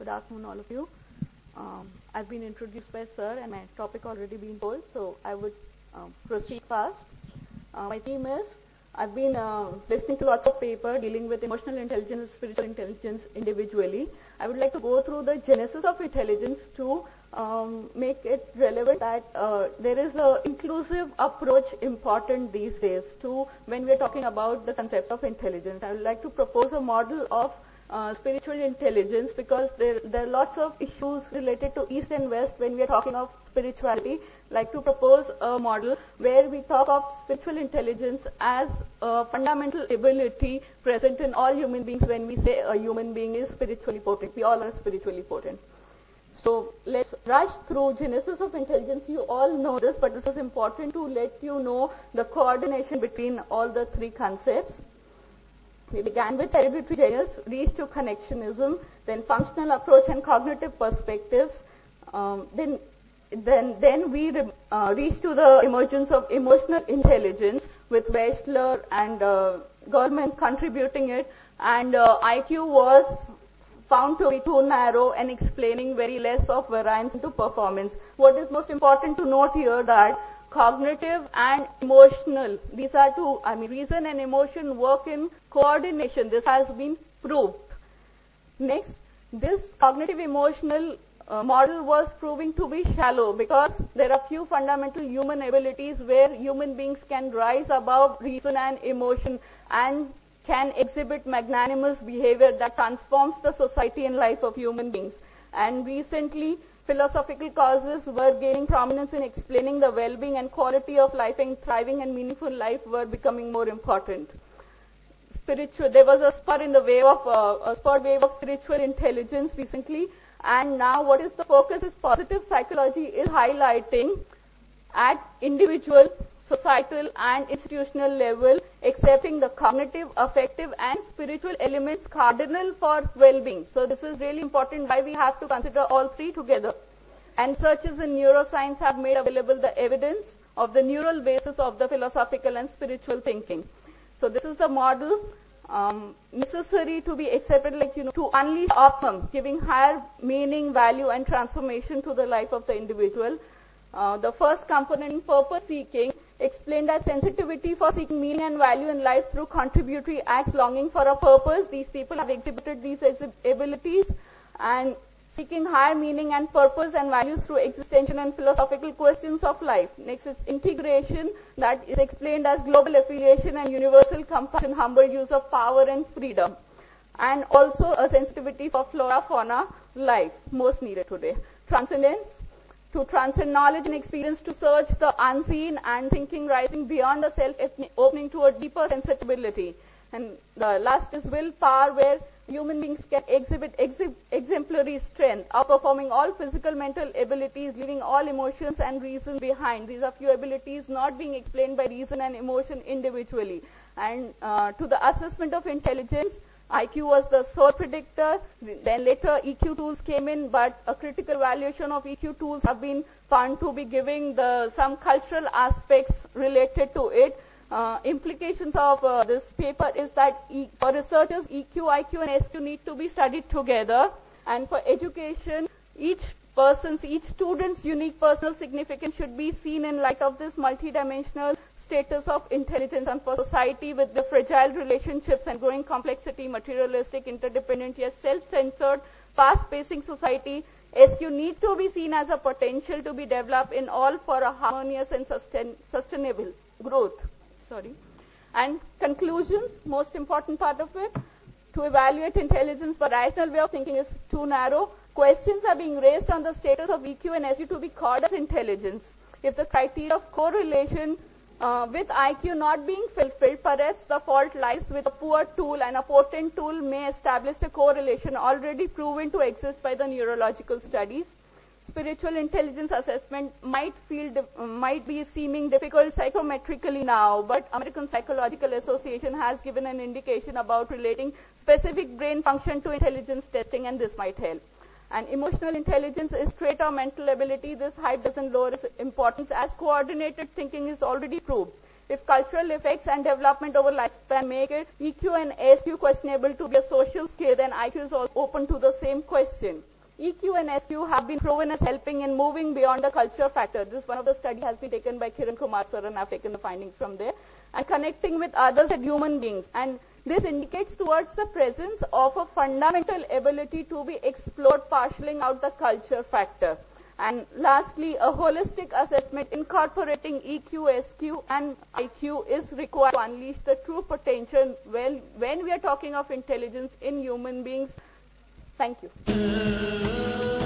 Good afternoon, all of you. I've been introduced by Sir, and my topic already been told, so I would proceed fast. My theme is, I've been listening to lots of paper dealing with emotional intelligence and spiritual intelligence individually. I would like to go through the genesis of intelligence to make it relevant that there is an inclusive approach important these days to when we're talking about the concept of intelligence. I would like to propose a model of spiritual intelligence because there are lots of issues related to East and West when we are talking of spirituality. Like to propose a model where we talk of spiritual intelligence as a fundamental ability present in all human beings. When we say a human being is spiritually potent, we all are spiritually potent. So let's rush through genesis of intelligence. You all know this, but this is important to let you know the coordination between all the three concepts. We began with hereditary genius, reached to connectionism, then functional approach and cognitive perspectives. Then we reached to the emergence of emotional intelligence with Wechsler and government contributing it, and IQ was found to be too narrow and explaining very less of variance into performance. What is most important to note here that cognitive and emotional, these are two, reason and emotion work in coordination. This has been proved. Next, this cognitive emotional model was proving to be shallow because there are few fundamental human abilities where human beings can rise above reason and emotion and can exhibit magnanimous behavior that transforms the society and life of human beings. And recently, philosophical causes were gaining prominence in explaining the well-being and quality of life, and thriving and meaningful life were becoming more important. There was a spur wave of spiritual intelligence recently, and now what is the focus is positive psychology is highlighting at individual, societal and institutional level, accepting the cognitive, affective and spiritual elements cardinal for well-being. So this is really important why we have to consider all three together. And searches in neuroscience have made available the evidence of the neural basis of the philosophical and spiritual thinking. So this is the model necessary to be accepted, to unleash optimum, giving higher meaning, value and transformation to the life of the individual. The first component, purpose seeking, explained as sensitivity for seeking meaning and value in life through contributory acts, longing for a purpose. These people have exhibited these abilities, and seeking higher meaning and purpose and values through existential and philosophical questions of life. Next is integration, that is explained as global affiliation and universal compassion, humble use of power and freedom. And also a sensitivity for flora, fauna, life, most needed today. Transcendence, to transcend knowledge and experience, to search the unseen, and thinking rising beyond the self, opening to a deeper sensibility. And the last is willpower, where human beings can exhibit exemplary strength, outperforming all physical, mental abilities, leaving all emotions and reason behind. These are few abilities not being explained by reason and emotion individually. And to the assessment of intelligence, IQ was the sole predictor, then later EQ tools came in, but a critical evaluation of EQ tools have been found to be giving some cultural aspects related to it. Implications of this paper is that for researchers, EQ, IQ and SQ need to be studied together, and for education, each student's unique personal significance should be seen in light of this multidimensional status of intelligence. And for society with the fragile relationships and growing complexity, materialistic, interdependent, yet self-centered, fast-pacing society, SQ needs to be seen as a potential to be developed in all for a harmonious and sustainable growth. And conclusions, most important part of it, to evaluate intelligence for rational way of thinking is too narrow. Questions are being raised on the status of EQ and SQ to be called as intelligence. If the criteria of correlation with IQ not being fulfilled, perhaps the fault lies with a poor tool, and a potent tool may establish a correlation already proven to exist by the neurological studies. Spiritual intelligence assessment might be seeming difficult psychometrically now, but American Psychological Association has given an indication about relating specific brain function to intelligence testing, and this might help. And emotional intelligence is trait or mental ability. This hype doesn't lower its importance as coordinated thinking is already proved. If cultural effects and development over lifespan make it EQ and SQ questionable to be a social skill, then IQ is all open to the same question. EQ and SQ have been proven as helping in moving beyond the culture factor. This one of the study has been taken by Kiran Kumar sir, and I've taken the findings from there. And connecting with others and human beings. And this indicates towards the presence of a fundamental ability to be explored, parceling out the culture factor. And lastly, a holistic assessment incorporating EQ, SQ, and IQ is required to unleash the true potential when we are talking of intelligence in human beings. Thank you.